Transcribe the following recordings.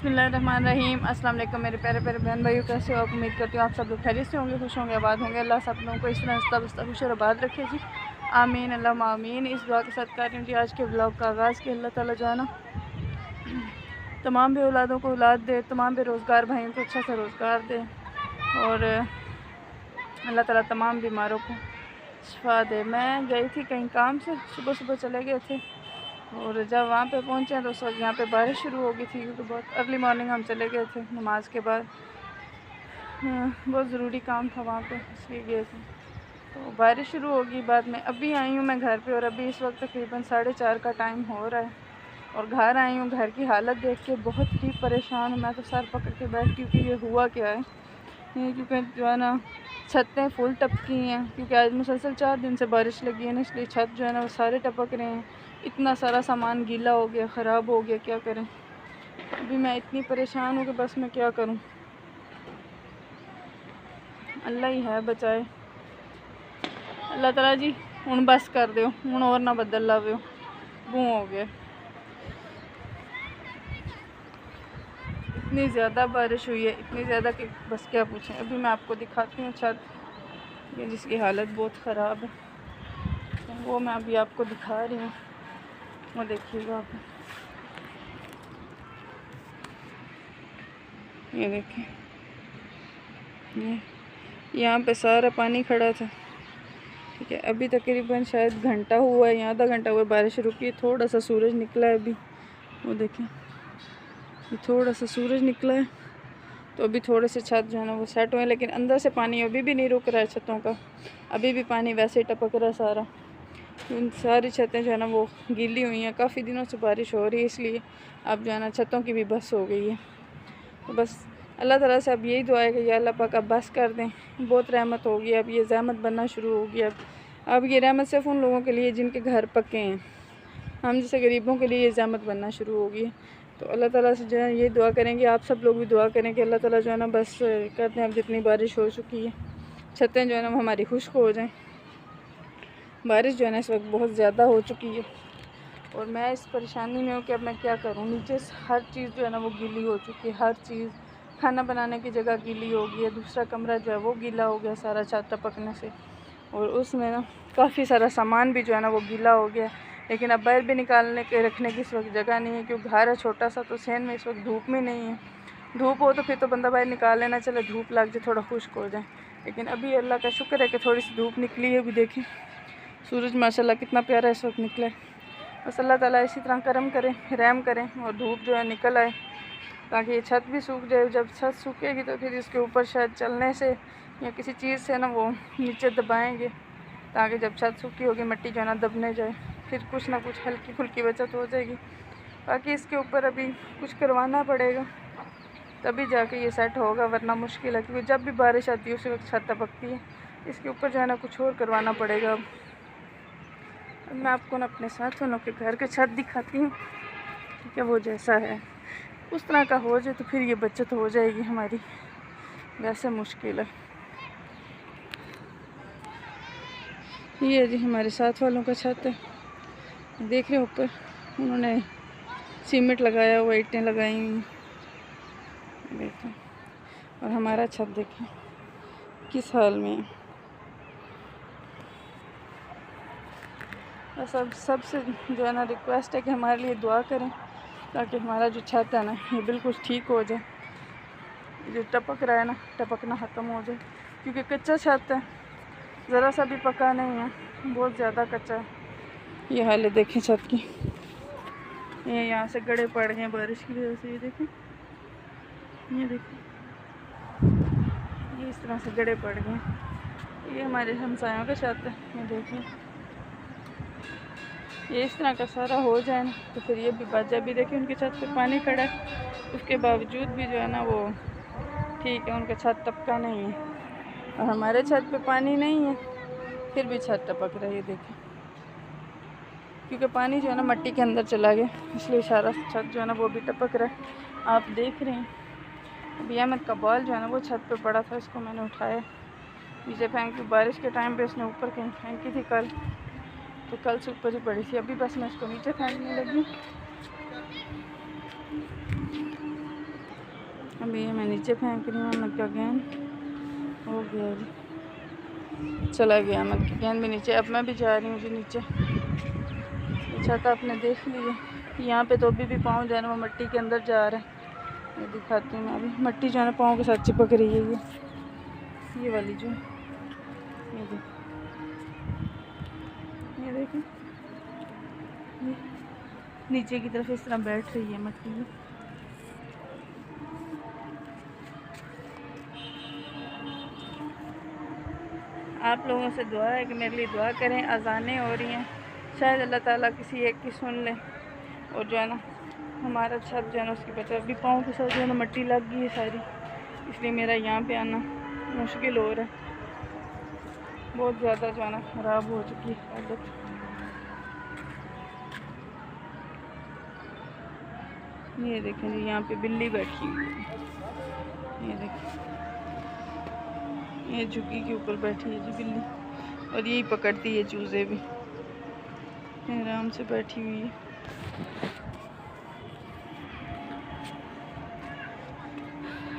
बिस्मिल्लाहिर्रहमानिर्रहीम। अस्सलाम वालेकुम मेरे प्यारे प्यारे बहन भाइयों, कैसे हो आप? उम्मीद करती हूँ आप सब लोग खैरियत से होंगे, खुश होंगे, आबाद होंगे। अल्लाह सब लोगों को इस तरह हंसता बसता खुश और आबाद रखे जी, आमीन अल्लाह आमीन। इस दुआ के साथ कर रही हूँ जी आज के ब्लॉग का आगाज़ कि अल्लाह ताला जो है ना तमाम भी औलादों को औलाद दे, तमाम बेरोज़गार भाइयों को अच्छा सा रोज़गार दे और अल्लाह ताला तमाम बीमारों को शिफा दे। मैं गई थी कहीं काम से, सुबह सुबह चले गए थे और जब वहाँ पे पहुँचे तो उस वक्त यहाँ पे बारिश शुरू हो गई थी, क्योंकि बहुत अर्ली मॉर्निंग हम चले गए थे नमाज के बाद। बहुत ज़रूरी काम था वहाँ पे, इसलिए गए थे। तो बारिश शुरू होगी बाद में। अभी आई हूँ मैं घर पे और अभी इस वक्त तकरीबन 4:30 का टाइम हो रहा है और घर आई हूँ। घर की हालत देख के बहुत ही परेशान हूँ मैं, तो सर पकड़ के बैठती हूँ कि ये हुआ क्या है। क्योंकि जो है ना छतें फुल टपकी हैं, क्योंकि आज मुसलसल 4 दिन से बारिश लगी है ना, इसलिए छत जो है ना वो सारे टपक रहे हैं। इतना सारा सामान गीला हो गया, ख़राब हो गया, क्या करें। अभी मैं इतनी परेशान हूँ कि बस मैं क्या करूँ, अल्लाह ही है बचाए। अल्लाह ताला जी हूँ बस कर दो, हूँ और ना बदल लावे, बूँ हो गया। इतनी ज़्यादा बारिश हुई है, इतनी ज़्यादा कि बस क्या पूछें। अभी मैं आपको दिखाती हूँ छत, ये जिसकी हालत बहुत ख़राब है, तो वो मैं अभी आपको दिखा रही हूँ, वो देखिएगा आप। ये देखिए, ये यहाँ पे सारा पानी खड़ा था, ठीक है। अभी तकरीबन शायद घंटा हुआ है या आधा घंटा हुआ बारिश रुकी, थोड़ा सा सूरज निकला है अभी, वो देखें ये थोड़ा सा सूरज निकला है। तो अभी थोड़े से छत जो है ना वो सेट हुए, लेकिन अंदर से पानी अभी भी नहीं रुक रहा है छतों का, अभी भी पानी वैसे ही टपक रहा है सारा। उन सारी छतें जो है ना वो गीली हुई हैं, काफ़ी दिनों से बारिश हो रही है, इसलिए अब जो है ना छतों की भी बस हो गई है। तो बस अल्लाह ताला से अब यही दुआ है कि या अल्लाह पाक अब बस कर दें, बहुत रहमत होगी। अब ये ज़हमत बनना शुरू होगी। अब ये रहमत सिर्फ उन लोगों के लिए जिनके घर पक्के हैं, हम जैसे गरीबों के लिए ये ज़हमत बनना शुरू होगी। तो अल्लाह ताला से जो है ये दुआ करेंगे, आप सब लोग भी दुआ करें कि अल्लाह ताला जो है ना बस कर दें। अब जितनी बारिश हो चुकी है, छतें जो है ना हमारी खुश्क हो जाएं। बारिश जो है ना इस वक्त बहुत ज़्यादा हो चुकी है और मैं इस परेशानी में हूँ कि अब मैं क्या करूँ। नीचे हर चीज़ जो है ना वो गीली हो चुकी है, हर चीज़। खाना बनाने की जगह गीली हो गई है, दूसरा कमरा जो है वो गीला हो गया सारा छत टपकने से, और उसमें ना काफ़ी सारा सामान भी जो है ना वो गीला हो गया। लेकिन अब बाहर भी निकालने के रखने की इस वक्त जगह नहीं है, क्योंकि घर है छोटा सा, तो सहन में इस वक्त धूप में नहीं है। धूप हो तो फिर तो बंदा बाहर निकाल लेना, चले धूप लग जाए, थोड़ा खुश्क हो जाए। लेकिन अभी अल्लाह का शुक्र है कि थोड़ी सी धूप निकली है। अभी देखें सूरज माशाल्लाह कितना प्यारा इस वक्त निकला है। बस अल्लाह ताला इसी तरह करम करें, रहम करें और धूप जो है निकल आए, ताकि ये छत भी सूख जाए। जब छत सूखेगी तो फिर इसके ऊपर शायद चलने से या किसी चीज़ से ना वो नीचे दबाएंगे, ताकि जब छत सूखी होगी मिट्टी जो है ना दबने जाए, फिर कुछ ना कुछ हल्की फुल्की बचत हो जाएगी। बाकी इसके ऊपर अभी कुछ करवाना पड़ेगा, तभी जाके ये सेट होगा, वरना मुश्किल है। क्योंकि जब भी बारिश आती है उसी वक्त छत टपकती है। इसके ऊपर जो है ना कुछ और करवाना पड़ेगा। अब मैं आपको ना अपने साथ वालों के घर के छत दिखाती हूँ, ठीक है। वो जैसा है उस तरह का हो जाए तो फिर ये बचत हो जाएगी हमारी, वैसे मुश्किल है। ये जी हमारे साथ वालों का छत है, देख रहे हो ऊपर उन्होंने सीमेंट लगाया हुआ, ईंटें लगाई हुई, देखो। और हमारा छत देखें किस हाल में है। बस अब सबसे जो है ना रिक्वेस्ट है कि हमारे लिए दुआ करें, ताकि हमारा जो छत है ना ये बिल्कुल ठीक हो जाए, जो टपक रहा है ना टपकना ख़त्म हो जाए। क्योंकि कच्चा छत है, ज़रा सा भी पका नहीं है, बहुत ज़्यादा कच्चा है। ये हालत देखें छत की, ये यहाँ से गड़े पड़ गए बारिश की वजह से। ये देखें, ये देखें, ये इस तरह से गड़े पड़ गए। ये हमारे हमसायों का छत है, ये देखें। ये इस तरह का सारा हो जाए ना तो फिर ये भी बच जाए। भी देखिए उनकी छत पे पानी खड़ा है, उसके बावजूद भी जो है ना वो ठीक है, उनका छत टपका नहीं है। और हमारे छत पे पानी नहीं है, फिर भी छत टपक रही है, देखें। क्योंकि पानी जो है ना मिट्टी के अंदर चला गया, इसलिए सारा छत जो है ना वो भी टपक रहा है। आप देख रहे हैं अभी अहमद का बॉल जो है ना वो छत पे पड़ा था, इसको मैंने उठाया नीचे फेंक दी। बारिश के टाइम पे इसने ऊपर कहीं फेंकी थी कल, तो कल से ऊपर ही पड़ी थी। अभी बस मैं इसको नीचे फेंकने लगी। अभी ये मैं नीचे फेंक रही हूँ। अहमद का गेंद हो गया जी, चला गया अहमद की गेंद भी नीचे। अब मैं भी जा रही हूँ जी नीचे। छत आपने देख ली है, यहाँ पे तो अभी भी पाँव जो है ना वो मिट्टी के अंदर जा रहा है। ये दिखाती हूँ मैं। अभी मिट्टी जो है ना पाँव के साथ चिपक रही है। ये वाली जो ये देखें, ये नीचे की तरफ इस तरह बैठ रही है मिट्टी में। आप लोगों से दुआ है कि मेरे लिए दुआ करें। अज़ानें हो रही हैं, शायद अल्लाह ताला किसी एक की सुन ले और जो है ना हमारा छत जो है ना उसकी बचा। अभी पाँव के साथ जो है ना मिट्टी लग गई है सारी, इसलिए मेरा यहाँ पे आना मुश्किल हो रहा है। बहुत ज़्यादा जो है ना ख़राब हो चुकी है हालत। ये देखें जी, यहाँ पे बिल्ली बैठी हुई है। ये देखें, ये झुग्गी के ऊपर बैठी है जी बिल्ली, और यही पकड़ती है चूज़े भी। आराम से बैठी हुई है।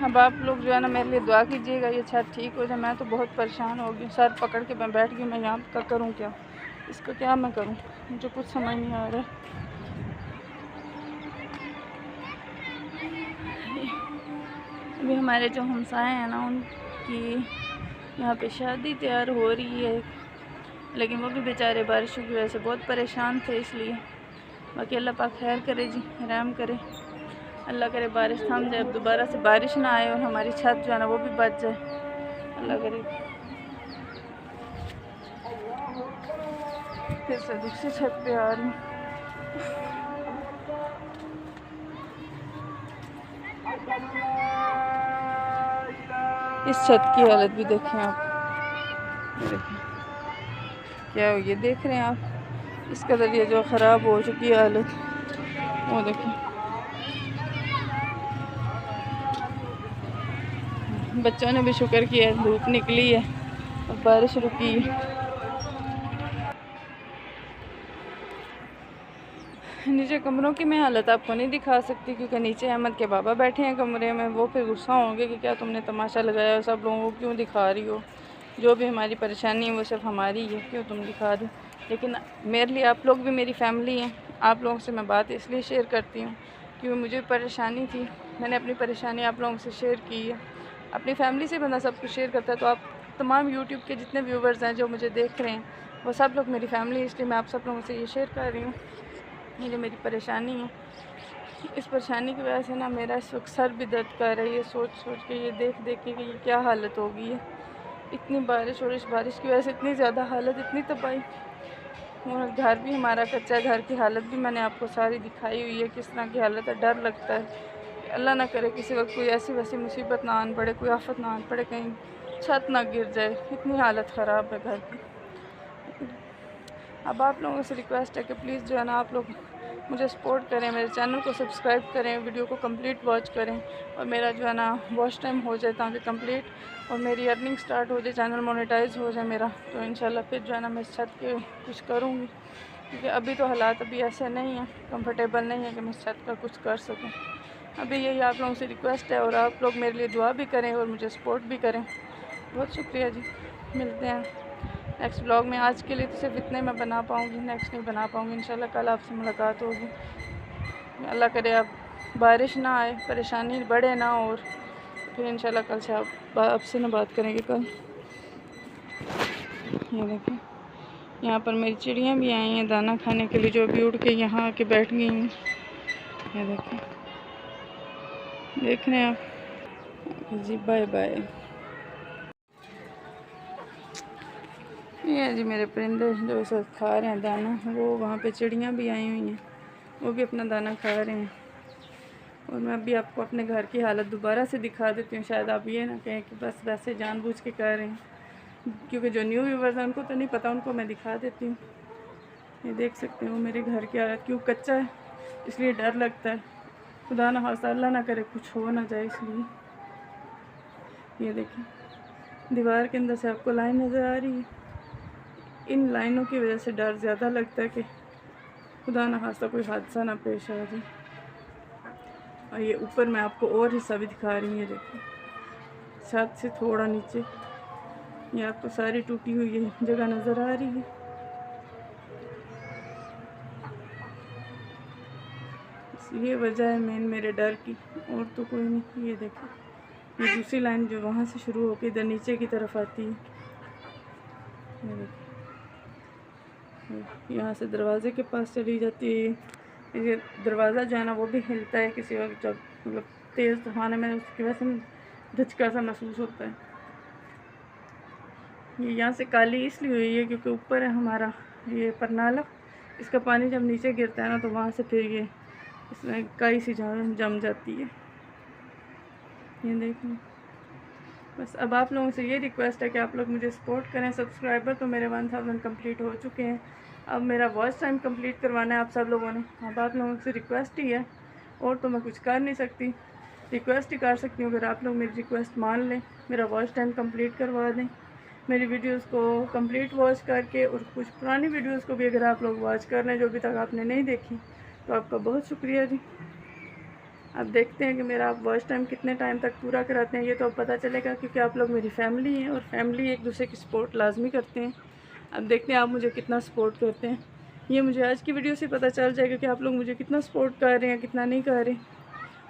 अब आप लोग जो है ना मेरे लिए दुआ कीजिएगा, ये छत ठीक हो जाए। मैं तो बहुत परेशान हो गई, सर पकड़ के मैं बैठ गई। मैं यहाँ का करूँ क्या, इसका क्या मैं करूँ, मुझे कुछ समझ नहीं आ रहा है। अभी हमारे जो हमसाए हैं ना उनकी यहाँ पे शादी तैयार हो रही है, लेकिन वो भी बेचारे बारिशों की वजह से बहुत परेशान थे। इसलिए बाकी अल्लाह पाक खैर करे जी, रहम करे। अल्लाह करे बारिश थम जाए, अब दोबारा से बारिश ना आए और हमारी छत जो है ना वो भी बच जाए। अल्लाह करे फिर से दूसरी छत पे आ रही हूँ। इस छत की हालत भी देखें आप, देखें क्या हो, ये देख रहे हैं आप, इस कदर ये जो ख़राब हो चुकी है हालत। वो देखें, बच्चों ने भी शुक्र किया धूप निकली है और बारिश रुकी है। नीचे कमरों की मैं हालत आपको नहीं दिखा सकती, क्योंकि नीचे अहमद के बाबा बैठे हैं कमरे में। वो फिर गुस्सा होंगे कि क्या तुमने तमाशा लगाया, सब लोगों को क्यों दिखा रही हो। जो भी हमारी परेशानी है वो सिर्फ हमारी है, क्यों तुम दिखा रही हो। लेकिन मेरे लिए आप लोग भी मेरी फैमिली हैं। आप लोगों से मैं बात इसलिए शेयर करती हूँ क्योंकि मुझे परेशानी थी, मैंने अपनी परेशानी आप लोगों से शेयर की है। अपनी फैमिली से बंदा सब कुछ शेयर करता है, तो आप तमाम यूट्यूब के जितने व्यूवर्स हैं जो मुझे देख रहे हैं वो सब लोग मेरी फैमिली है। इसलिए मैं आप सब लोगों से ये शेयर कर रही हूँ, ये जो मेरी परेशानी है। इस परेशानी की वजह से ना मेरा इस वक्त सर भी दर्द कर रही है, सोच सोच के, ये देख देख के कि ये क्या हालत हो गई है। इतनी बारिश, और इस बारिश की वजह से इतनी ज़्यादा हालत, इतनी तबाही। और घर भी हमारा कच्चा है, घर की हालत भी मैंने आपको सारी दिखाई हुई है, किस तरह की हालत है। डर लगता है अल्लाह ना करे किसी वक्त कोई ऐसी वैसी मुसीबत ना आन पड़े, कोई आफत ना आन पड़े, कहीं छत ना गिर जाए। इतनी हालत ख़राब है घर की। अब आप लोगों से रिक्वेस्ट है कि प्लीज़ जो है ना आप लोग मुझे सपोर्ट करें, मेरे चैनल को सब्सक्राइब करें, वीडियो को कंप्लीट वॉच करें, और मेरा जो है ना वॉच टाइम हो जाए ताकि कंप्लीट, और मेरी अर्निंग स्टार्ट हो जाए, चैनल मोनेटाइज हो जाए मेरा। तो इंशाल्लाह फिर जो है ना मैं इस छत के कुछ करूँगी, क्योंकि अभी तो हालात अभी ऐसे नहीं हैं, कंफर्टेबल नहीं है कि मैं इस छत का कुछ कर सकूँ। अभी यही आप लोगों से रिक्वेस्ट है, और आप लोग मेरे लिए दुआ भी करें और मुझे सपोर्ट भी करें। बहुत शुक्रिया जी। मिलते हैं नेक्स्ट ब्लॉग में। आज के लिए तो सिर्फ इतने मैं बना पाऊँगी, नेक्स्ट नहीं बना पाऊँगी। इंशाल्लाह कल आपसे मुलाकात होगी। अल्लाह करे अब बारिश ना आए, परेशानी बढ़े ना, और फिर इंशाल्लाह कल से आपसे ना बात करेंगे कल। ये देखें, यहाँ पर मेरी चिड़ियाँ भी आई हैं दाना खाने के लिए, जो अभी उड़ के यहाँ आके बैठ गई हैं। ये देखें, देख रहे हैं आप जी। Bye bye. ये जी मेरे परिंदे जो सब खा रहे हैं दाना, वो वहाँ पे चिड़ियाँ भी आई हुई हैं, वो भी अपना दाना खा रहे हैं। और मैं अभी आपको अपने घर की हालत दोबारा से दिखा देती हूँ, शायद आप ये ना कहें कि बस वैसे जानबूझ के कर रहे हैं, क्योंकि जो न्यू व्यूवर्स हैं उनको तो नहीं पता, उनको मैं दिखा देती हूँ। ये देख सकते हो मेरे घर की हालत, क्यों कच्चा है इसलिए डर लगता है, खुदा ना खास्ता अल्लाह ना करे कुछ हो ना जाए इसलिए। ये देखें, दीवार के अंदर से आपको लाइन नज़र आ रही है, इन लाइनों की वजह से डर ज़्यादा लगता है कि खुदा ना खास्ता कोई हादसा ना पेश आ जाए। और ये ऊपर मैं आपको और हिस्सा भी दिखा रही हूँ, ये देखो छत से थोड़ा नीचे ये आपको सारी टूटी हुई जगह नज़र आ रही है। ये वजह है मेन मेरे डर की, और तो कोई नहीं। ये देखो ये दूसरी लाइन जो वहाँ से शुरू होकर इधर नीचे की तरफ आती है, ये देखो यहाँ से दरवाज़े के पास चली जाती है। ये दरवाज़ा जो है ना वो भी हिलता है किसी वक्त, जब मतलब तेज़ तूफान में उसकी वजह से धचका सा महसूस होता है। ये यहाँ से काली इसलिए हुई है क्योंकि ऊपर है हमारा ये परनाला, इसका पानी जब नीचे गिरता है ना तो वहाँ से फिर ये इसमें काई सी जम जाती है। ये देखिए बस अब आप लोगों से ये रिक्वेस्ट है कि आप लोग मुझे सपोर्ट करें। सब्सक्राइबर तो मेरे 1000 कंप्लीट हो चुके हैं, अब मेरा वॉच टाइम कंप्लीट करवाना है आप सब लोगों ने। अब आप लोगों से रिक्वेस्ट ही है, और तो मैं कुछ कर नहीं सकती, रिक्वेस्ट ही कर सकती हूँ। अगर आप लोग मेरी रिक्वेस्ट मान लें, मेरा वॉच टाइम कंप्लीट करवा दें, मेरी वीडियोस को कंप्लीट वॉच करके, और कुछ पुरानी वीडियोस को भी अगर आप लोग वॉच कर लें जो अभी तक आपने नहीं देखी, तो आपका बहुत शुक्रिया जी। अब देखते हैं कि मेरा आप वॉच टाइम कितने टाइम तक पूरा कराते हैं, ये तो अब पता चलेगा क्योंकि आप लोग मेरी फैमिली हैं और फैमिली एक दूसरे की सपोर्ट लाजमी करते हैं। अब देखते हैं आप मुझे कितना सपोर्ट करते हैं, ये मुझे आज की वीडियो से पता चल जाएगा कि आप लोग मुझे कितना सपोर्ट कर रहे हैं, कितना नहीं कर रहे।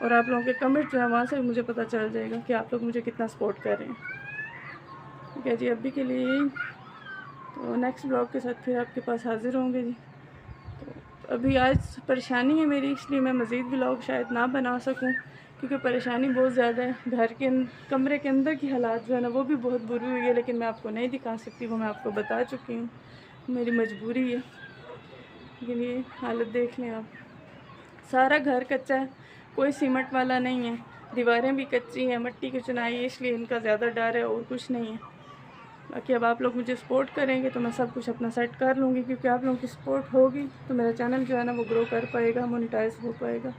और आप लोगों के कमेंट जो है वहाँ से मुझे पता चल जाएगा कि आप लोग मुझे कितना सपोर्ट कर रहे हैं। ठीक है जी, अभी के लिए यही, तो नेक्स्ट ब्लॉग के साथ फिर आपके पास हाज़िर होंगे जी। तो अभी आज परेशानी है मेरी, इसलिए मैं मज़ीद व्लॉग शायद ना बना सकूं, क्योंकि परेशानी बहुत ज़्यादा है। घर के कमरे के अंदर की हालात जो है ना वो भी बहुत बुरी हुई है, लेकिन मैं आपको नहीं दिखा सकती, वो मैं आपको बता चुकी हूँ, मेरी मजबूरी है। लेकिन ये हालत देख लें आप, सारा घर कच्चा है, कोई सीमेंट वाला नहीं है, दीवारें भी कच्ची हैं, मिट्टी की चुनाई है, इसलिए इनका ज़्यादा डर है और कुछ नहीं है। बाकी अब आप लोग मुझे सपोर्ट करेंगे तो मैं सब कुछ अपना सेट कर लूँगी, क्योंकि आप लोगों की सपोर्ट होगी तो मेरा चैनल जो है ना वो ग्रो कर पाएगा, मोनेटाइज हो पाएगा।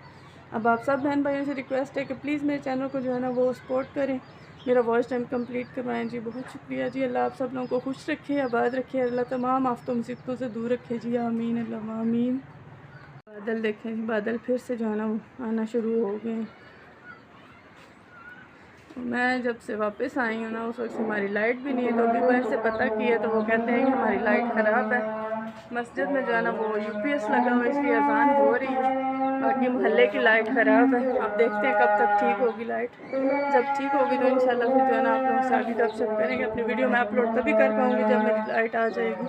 अब आप सब बहन भाइयों से रिक्वेस्ट है कि प्लीज़ मेरे चैनल को जो है ना वो सपोर्ट करें, मेरा वॉच टाइम कंप्लीट करवाएं जी। बहुत शुक्रिया जी। अल्लाह आप सब लोगों को खुश रखे, आबाद रखे, अल्लाह तमाम आफतों मुसीबतों से दूर रखे जी, आमीन अल्लाह आमीन। बादल देखें, बादल फिर से जो है ना वो आना शुरू हो गए। मैं जब से वापस आई हूँ ना उस वक्त हमारी लाइट भी नहीं है, तो अभी मैं से पता किया तो वो कहते हैं कि हमारी लाइट ख़राब है। मस्जिद में जो है ना वो UPS लगा हुआ, इसलिए अजान हो रही है, बाकी मोहल्ले की लाइट ख़राब है। अब देखते हैं कब तक ठीक होगी लाइट, जब ठीक होगी तो इंशाल्लाह फिर जो है ना आप लोगों से आगे गपशप करेंगे। अपनी वीडियो मैं अपलोड तभी कर पाऊँगी जब मेरी लाइट आ जाएगी,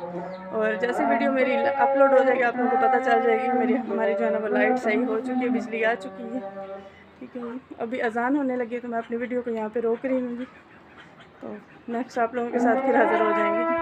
और जैसे वीडियो मेरी अपलोड हो जाएगी आप लोगों को पता चल जाएगी कि हमारी जो है ना वो लाइट सही हो चुकी है, बिजली आ चुकी है। ठीक है, अभी अजान होने लगी तो मैं अपनी वीडियो को यहाँ पे रोक रही हूँ जी। तो नेक्स्ट आप लोगों के साथ फिर हाज़िर हो जाएंगे।